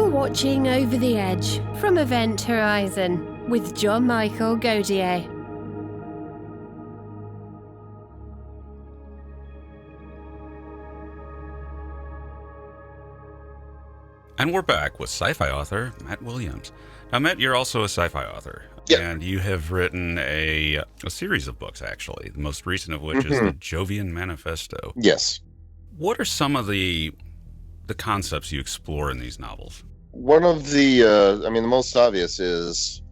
You're watching Over the Edge from Event Horizon with John Michael Godier. And we're back with sci-fi author Matt Williams. Now, Matt, you're also a sci-fi author. Yeah. And you have written a series of books, actually, the most recent of which is the Jovian Manifesto. Yes. What are some of the concepts you explore in these novels? One of the, the most obvious is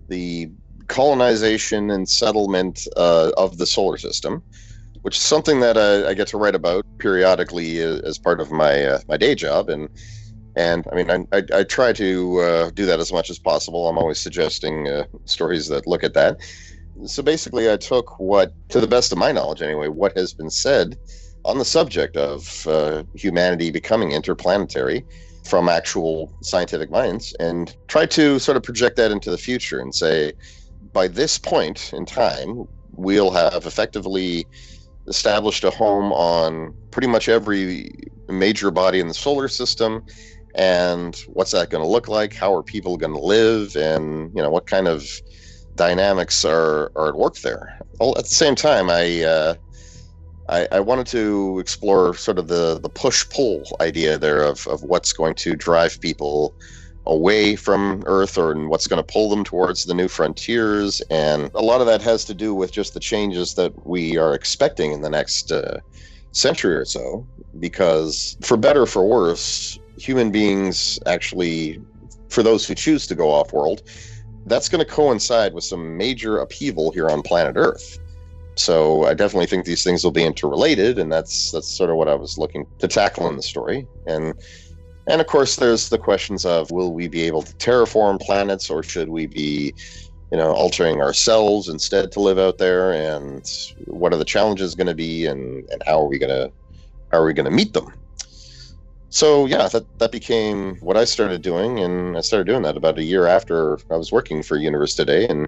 the colonization and settlement of the solar system, which is something that I get to write about periodically as part of my day job. And I try to do that as much as possible. I'm always suggesting stories that look at that. So basically, I took what, to the best of my knowledge anyway, what has been said on the subject of humanity becoming interplanetary from actual scientific minds and tried to sort of project that into the future and say, by this point in time, we'll have effectively established a home on pretty much every major body in the solar system. And what's that going to look like? How are people going to live? And, what kind of dynamics are at work there? Well, at the same time, I wanted to explore sort of the push-pull idea there of what's going to drive people away from Earth or what's going to pull them towards the new frontiers. And a lot of that has to do with just the changes that we are expecting in the next century or so, because for better or for worse, human beings actually, for those who choose to go off-world, that's going to coincide with some major upheaval here on planet Earth. So I definitely think these things will be interrelated, and that's sort of what I was looking to tackle in the story. And of course, there's the questions of, will we be able to terraform planets, or should we be, altering ourselves instead to live out there? And what are the challenges going to be, and how are we going to meet them? So yeah, that became what I started doing, and I started doing that about a year after I was working for Universe Today, and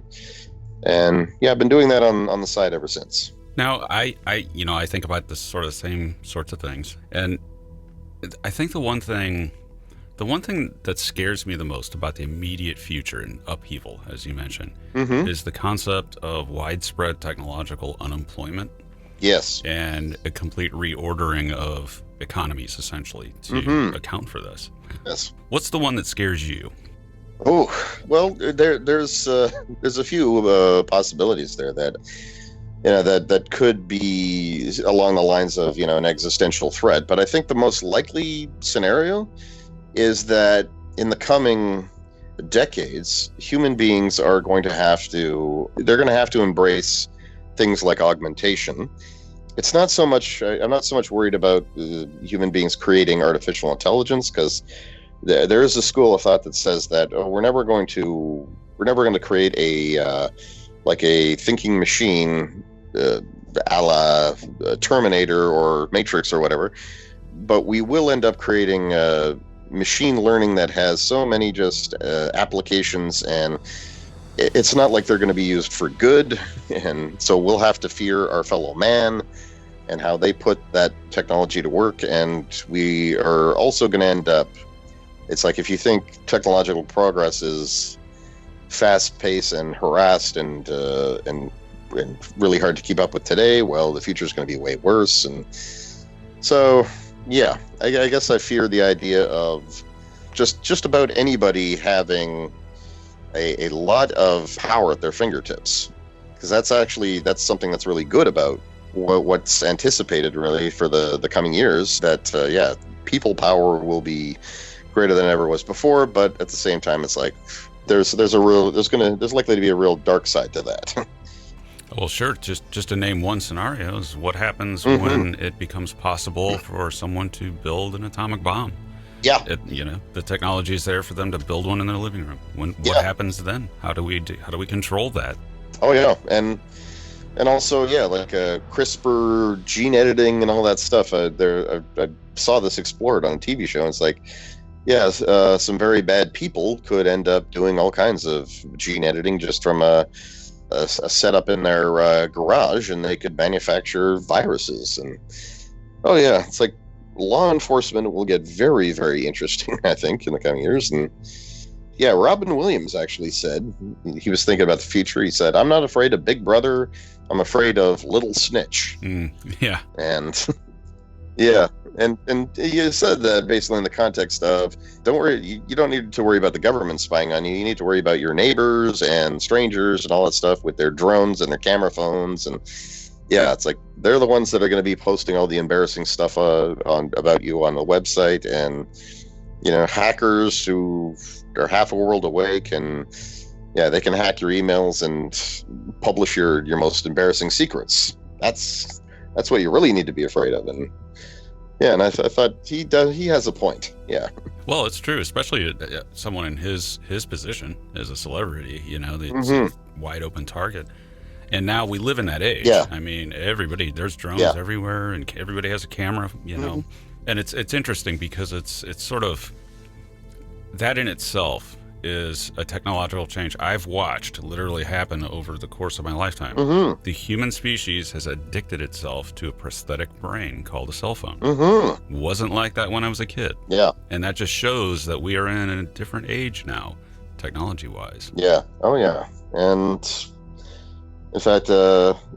yeah, I've been doing that on the side ever since. Now, I think about this sort of same sorts of things, and I think the one thing that scares me the most about the immediate future and upheaval, as you mentioned, is the concept of widespread technological unemployment. Yes. And a complete reordering of economies, essentially, to account for this. Yes. What's the one that scares you? Oh, well, there's a few possibilities there that could be along the lines of an existential threat. But I think the most likely scenario is that in the coming decades, human beings are going to have to embrace things like augmentation. It's not so much, I'm not so much worried about human beings creating artificial intelligence, because there is a school of thought that says that we're never going to create a thinking machine a la Terminator or Matrix or whatever, but we will end up creating machine learning that has so many just applications, and it's not like they're going to be used for good, and so we'll have to fear our fellow man and how they put that technology to work. And we are also going to end up, it's like, if you think technological progress is fast-paced and harassed and really hard to keep up with today, well, the future is going to be way worse. And so, yeah, I guess I fear the idea of just about anybody having a lot of power at their fingertips, because that's something that's really good about what's anticipated really for the coming years, that people power will be greater than it ever was before. But at the same time, it's like there's likely to be a real dark side to that. Well, sure. Just to name one scenario is what happens when it becomes possible for someone to build an atomic bomb. Yeah. The technology is there for them to build one in their living room. What happens then? How do we control that? Oh yeah, and also like CRISPR, gene editing, and all that stuff. I saw this explored on a TV show. And it's like, some very bad people could end up doing all kinds of gene editing just from a setup in their garage, and they could manufacture viruses. And it's like, law enforcement will get very, very interesting, I think, in the coming years. And yeah, Robin Williams actually said, he was thinking about the future. He said, "I'm not afraid of Big Brother. I'm afraid of Little Snitch." Yeah. And yeah, and you said that basically in the context of, don't worry, you don't need to worry about the government spying on you. You need to worry about your neighbors and strangers and all that stuff with their drones and their camera phones. And yeah, it's like they're the ones that are going to be posting all the embarrassing stuff about you on the website. And hackers who are half a world away they can hack your emails and publish your most embarrassing secrets. That's what you really need to be afraid of. And yeah, and I thought he has a point. Yeah. Well, it's true, especially someone in his position as a celebrity. It's a wide open target. And now we live in that age. Yeah. I mean, there's drones everywhere, and everybody has a camera. And it's interesting because it's sort of, that in itself is a technological change I've watched literally happen over the course of my lifetime. The human species has addicted itself to a prosthetic brain called a cell phone. Wasn't like that when I was a kid. Yeah. And that just shows that we are in a different age now, technology-wise. Yeah. Oh, yeah. And in fact, in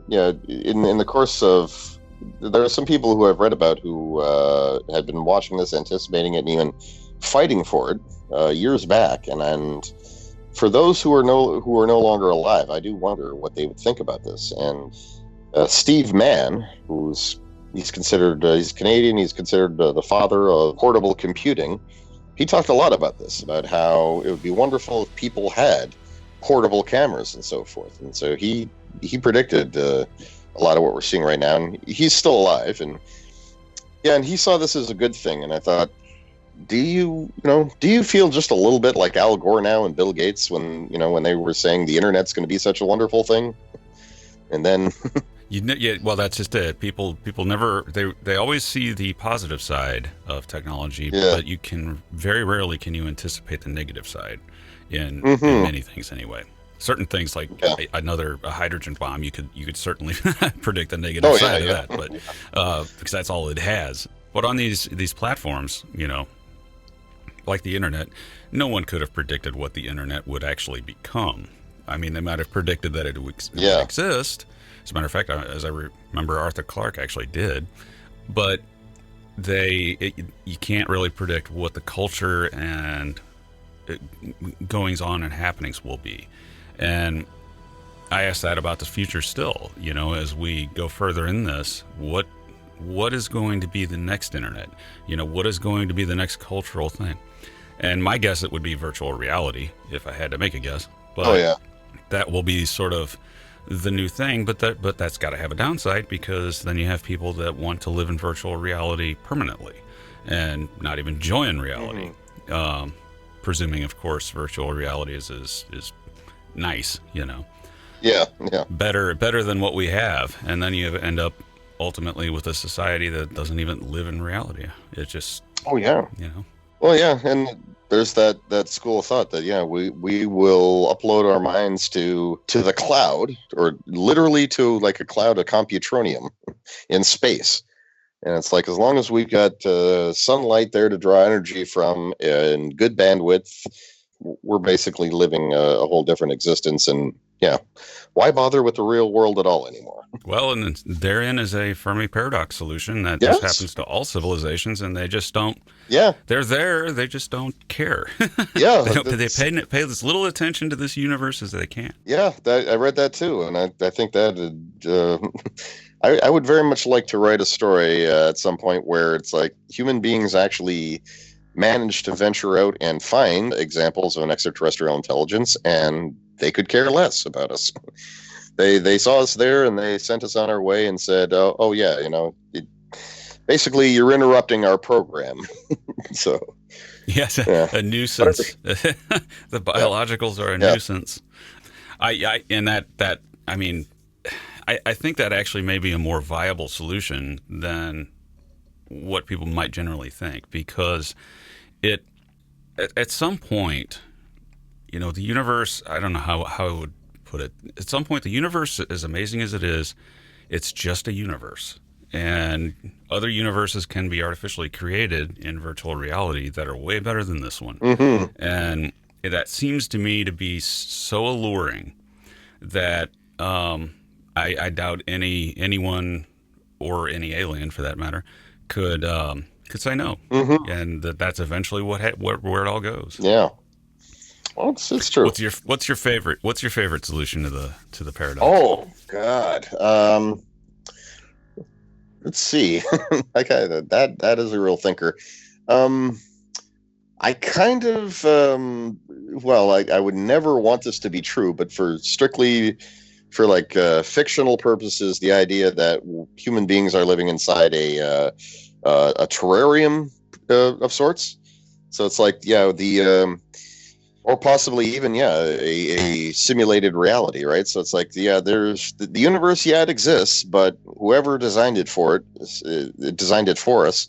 the course of, there are some people who I've read about who had been watching this, anticipating it, and even fighting for it years back. And for those who are no longer alive, I do wonder what they would think about this. And Steve Mann, he's Canadian, he's considered the father of portable computing. He talked a lot about this, about how it would be wonderful if people had portable cameras and so forth. And so he predicted a lot of what we're seeing right now. And he's still alive. And yeah, and he saw this as a good thing. And I thought, do you feel just a little bit like Al Gore now and Bill Gates when they were saying the internet's going to be such a wonderful thing? And then well, that's just it. People never, they always see the positive side of technology, but you can very rarely can you anticipate the negative side in many things anyway. Certain things like a hydrogen bomb, you could certainly predict the negative side of that, but because that's all it has. But on these platforms, like the internet, no one could have predicted what the internet would actually become. I mean, they might have predicted that it would exist. As a matter of fact, as I remember, Arthur Clarke actually did. But you can't really predict what the culture and goings on and happenings will be. And I ask that about the future still. As we go further in this, what is going to be the next internet? What is going to be the next cultural thing? And my guess, it would be virtual reality, if I had to make a guess. But that will be sort of the new thing. But that's got to have a downside, because then you have people that want to live in virtual reality permanently and not even join reality. Presuming, of course, virtual reality is nice, Yeah. Better than what we have. And then you end up ultimately with a society that doesn't even live in reality. It just Well, yeah, and there's that school of thought that we will upload our minds to the cloud, or literally to like a cloud of computronium in space. And it's like, as long as we've got sunlight there to draw energy from and good bandwidth, we're basically living a whole different existence. And why bother with the real world at all anymore? Well, and therein is a Fermi paradox solution that just happens to all civilizations, and they just don't. Yeah, they're there. They just don't care. Yeah, they pay as little attention to this universe as they can. Yeah, I read that too, and I think that I would very much like to write a story at some point where it's like human beings actually managed to venture out and find examples of an extraterrestrial intelligence, and they could care less about us. They saw us there, and they sent us on our way and said, "Oh yeah, basically you're interrupting our program." So yes, a nuisance. The biologicals are a nuisance. I think that actually may be a more viable solution than what people might generally think, because at some point, the universe, I don't know how I would put it. At some point, the universe, as amazing as it is, it's just a universe. and other universes can be artificially created in virtual reality that are way better than this one. And that seems to me to be so alluring that I doubt anyone or any alien, for that matter, could say no, and that's eventually where it all goes. Yeah, well, it's true. What's your favorite solution to the paradox? Oh God, let's see. Okay, that is a real thinker. I kind of well, I would never want this to be true, but for like fictional purposes, the idea that human beings are living inside a terrarium of sorts. So it's like, or possibly even, a simulated reality, right? So it's like, there's the universe, it exists, but whoever designed it for us.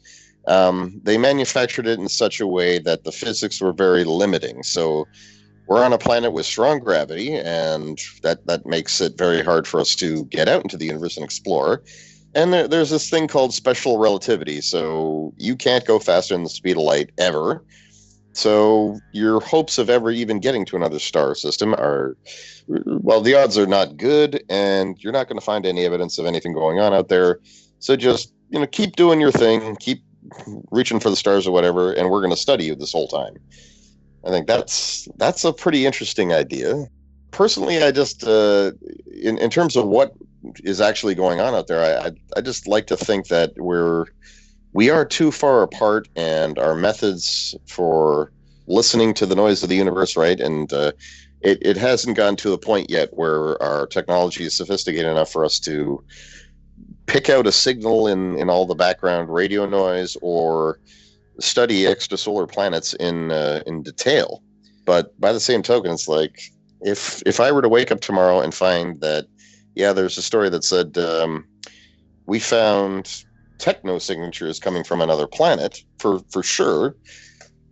They manufactured it in such a way that the physics were very limiting. So we're on a planet with strong gravity, and that makes it very hard for us to get out into the universe and explore. And there's this thing called special relativity. So you can't go faster than the speed of light ever. So your hopes of ever even getting to another star system the odds are not good, and you're not going to find any evidence of anything going on out there. So just, keep doing your thing, keep reaching for the stars or whatever, and we're going to study you this whole time. I think that's a pretty interesting idea. Personally, I just in terms of what is actually going on out there, I just like to think that we are too far apart, and our methods for listening to the noise of the universe, right? And it hasn't gotten to the point yet where our technology is sophisticated enough for us to pick out a signal in all the background radio noise or study extrasolar planets in detail. But by the same token, it's like, if I were to wake up tomorrow and find that, there's a story that said we found techno signatures coming from another planet, for sure,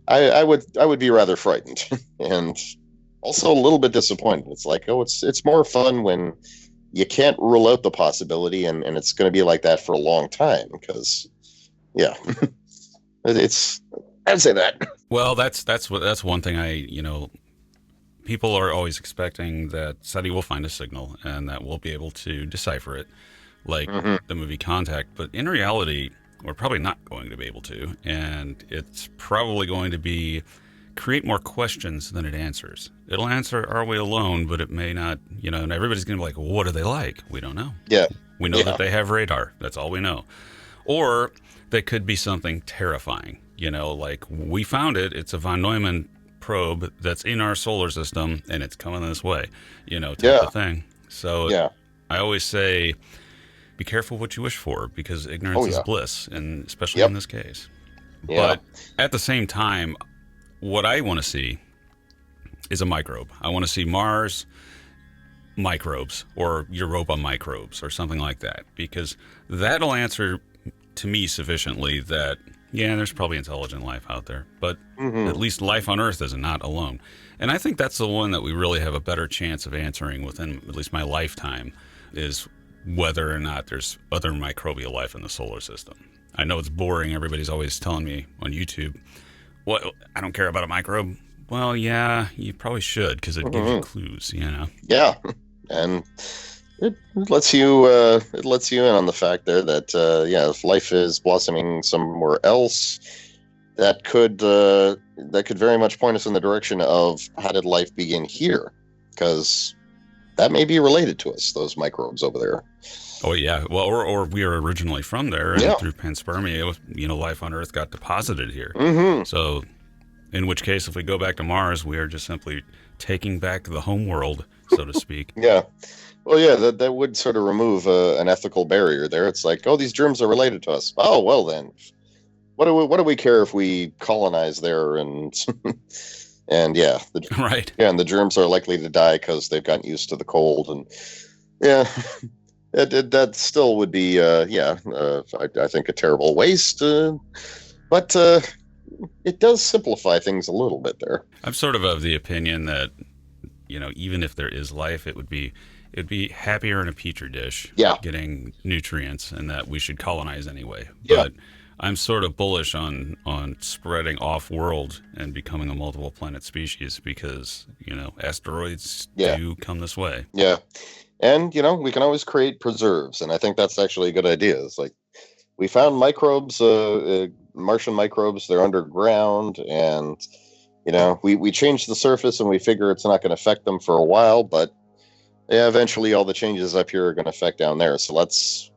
I would be rather frightened and also a little bit disappointed. It's like, it's more fun when you can't rule out the possibility, and it's going to be like that for a long time, because I'd say that. Well, that's one thing people are always expecting that SETI will find a signal and that we'll be able to decipher it, like the movie Contact. But in reality, we're probably not going to be able to, and it's probably going to create more questions than it answers. It'll answer, are we alone? But it may not, and everybody's going to be like, well, what are they like? We don't know. Yeah. We know that they have radar. That's all we know. Or they could be something terrifying. Like, we found it. It's a von Neumann probe that's in our solar system, and it's coming this way, type of thing. So I always say, be careful what you wish for, because ignorance is bliss, and especially in this case. But at the same time, what I want to see is a microbe. I want to see Mars microbes or Europa microbes or something like that, because that'll answer to me sufficiently that, there's probably intelligent life out there, but at least life on Earth is not alone. And I think that's the one that we really have a better chance of answering within at least my lifetime, is whether or not there's other microbial life in the solar system. I know it's boring. Everybody's always telling me on YouTube, what, I don't care about a microbe. Well, you probably should, because it gives you clues, Yeah, and it lets you in on the fact there that if life is blossoming somewhere else, that could very much point us in the direction of, how did life begin here? Because that may be related to us, those microbes over there. Oh yeah, well, or we are originally from there, and through panspermia, life on Earth got deposited here. So, in which case, if we go back to Mars, we are just simply taking back the home world, so to speak. Well, that would sort of remove an ethical barrier there. It's like, these germs are related to us. Oh, well then, what do we care if we colonize there and and right. Yeah, and the germs are likely to die because they've gotten used to the cold, and that still would be I think a terrible waste, but it does simplify things a little bit there. I'm sort of the opinion that even if there is life, it would be it'd be happier in a petri dish, getting nutrients, and that we should colonize anyway. But I'm sort of bullish on spreading off-world and becoming a multiple planet species because, asteroids do come this way. Yeah. And, we can always create preserves, and I think that's actually a good idea. It's like we found microbes, Martian microbes, they're underground, and, we change the surface and we figure it's not going to affect them for a while, but eventually all the changes up here are going to affect down there. So let's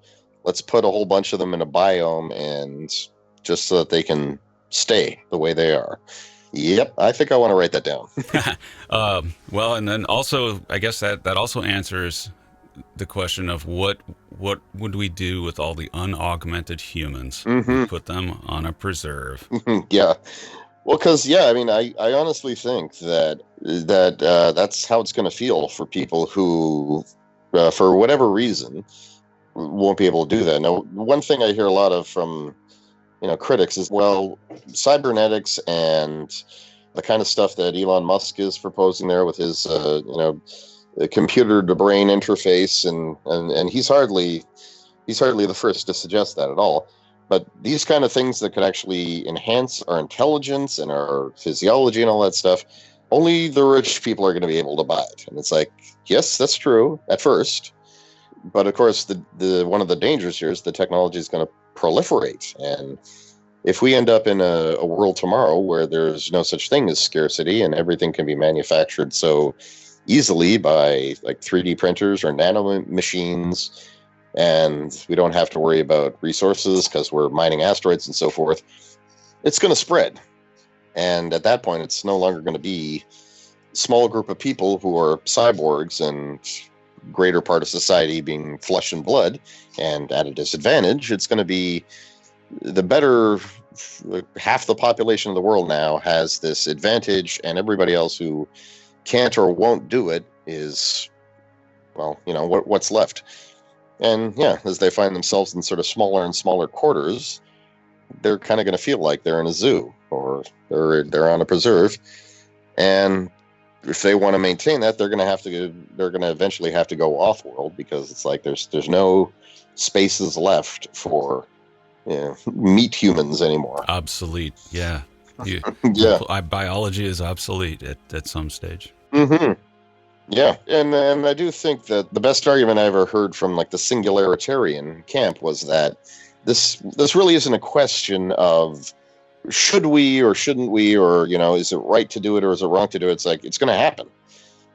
put a whole bunch of them in a biome, and just so that they can stay the way they are. Yep, I think I want to write that down. Well, and then also, I guess that also answers the question of what would we do with all the unaugmented humans? We put them on a preserve. Yeah. Well, because, I honestly think that that's how it's going to feel for people who, for whatever reason, won't be able to do that. Now, one thing I hear a lot of from critics is, well, cybernetics and the kind of stuff that Elon Musk is proposing there with his computer to brain interface, and he's hardly the first to suggest that at all. But these kind of things that could actually enhance our intelligence and our physiology and all that stuff, only the rich people are going to be able to buy it. And it's like, yes, that's true at first. But of course, the one of the dangers here is the technology is going to proliferate. And if we end up in a world tomorrow where there's no such thing as scarcity and everything can be manufactured so easily by like 3D printers or nano machines, and we don't have to worry about resources because we're mining asteroids and so forth, it's going to spread. And at that point, it's no longer going to be a small group of people who are cyborgs and greater part of society being flesh and blood and at a disadvantage. It's going to be the better half the population of the world now has this advantage, and everybody else who can't or won't do it is, well, what's left. And as they find themselves in sort of smaller and smaller quarters, they're kind of going to feel like they're in a zoo or they're on a preserve. And if they want to maintain that, they're going to eventually have to go off world, because it's like there's no spaces left for meat humans anymore. Obsolete, yeah. Biology is obsolete at some stage. Mm-hmm. Yeah, and I do think that the best argument I ever heard from like the singularitarian camp was that this really isn't a question of should we or shouldn't we, or is it right to do it or is it wrong to do it. It's like it's going to happen,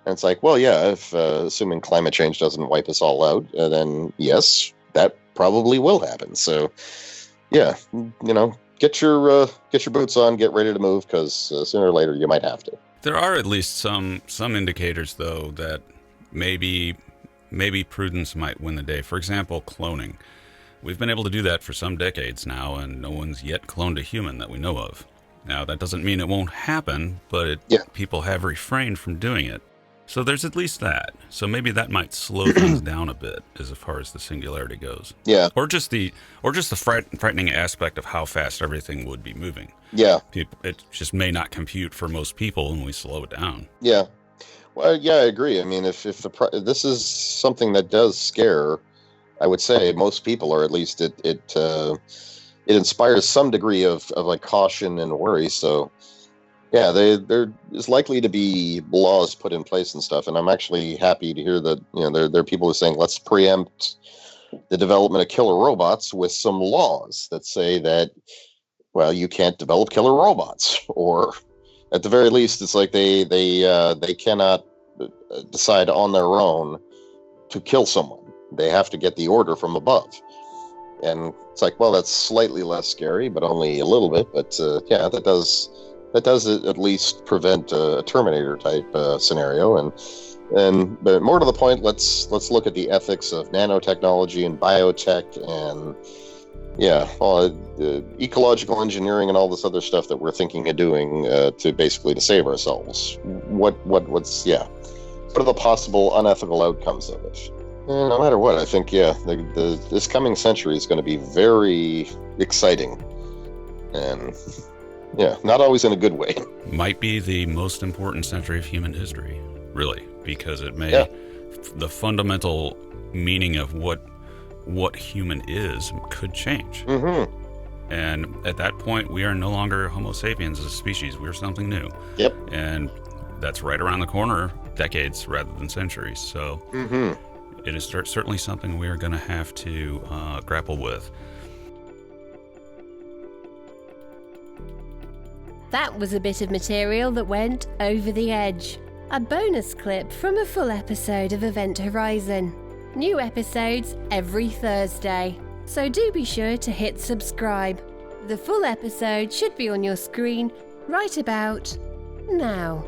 and it's like, well, yeah, if assuming climate change doesn't wipe us all out, then yes, that probably will happen. So, yeah, get your boots on, get ready to move, because sooner or later you might have to. There are at least some indicators, though, that maybe prudence might win the day. For example, cloning. We've been able to do that for some decades now, and no one's yet cloned a human that we know of. Now, that doesn't mean it won't happen, but people have refrained from doing it. So there's at least that. So maybe that might slow things down a bit as far as the singularity goes. Yeah. Or just the frightening aspect of how fast everything would be moving. Yeah. It just may not compute for most people when we slow it down. Yeah. Well, yeah, I agree. I mean, if this is something that does scare, I would say most people, or at least it inspires some degree of like caution and worry. So, yeah, there is likely to be laws put in place and stuff. And I'm actually happy to hear that there are people who are saying let's preempt the development of killer robots with some laws that say that, well, you can't develop killer robots, or at the very least, it's like they cannot decide on their own to kill someone. They have to get the order from above. And it's like, well, that's slightly less scary, but only a little bit. But yeah, that does at least prevent a Terminator type scenario. But more to the point, let's look at the ethics of nanotechnology and biotech and ecological engineering and all this other stuff that we're thinking of doing to save ourselves. What are the possible unethical outcomes of it? And no matter what, I think this coming century is going to be very exciting, and not always in a good way. Might be the most important century of human history, really, because it may the fundamental meaning of what human is could change. And at that point, we are no longer Homo sapiens as a species. We're something new. Yep. And that's right around the corner, decades rather than centuries. So it is certainly something we are going to have to grapple with. That was a bit of material that went over the edge. A bonus clip from a full episode of Event Horizon. New episodes every Thursday, so do be sure to hit subscribe. The full episode should be on your screen right about now.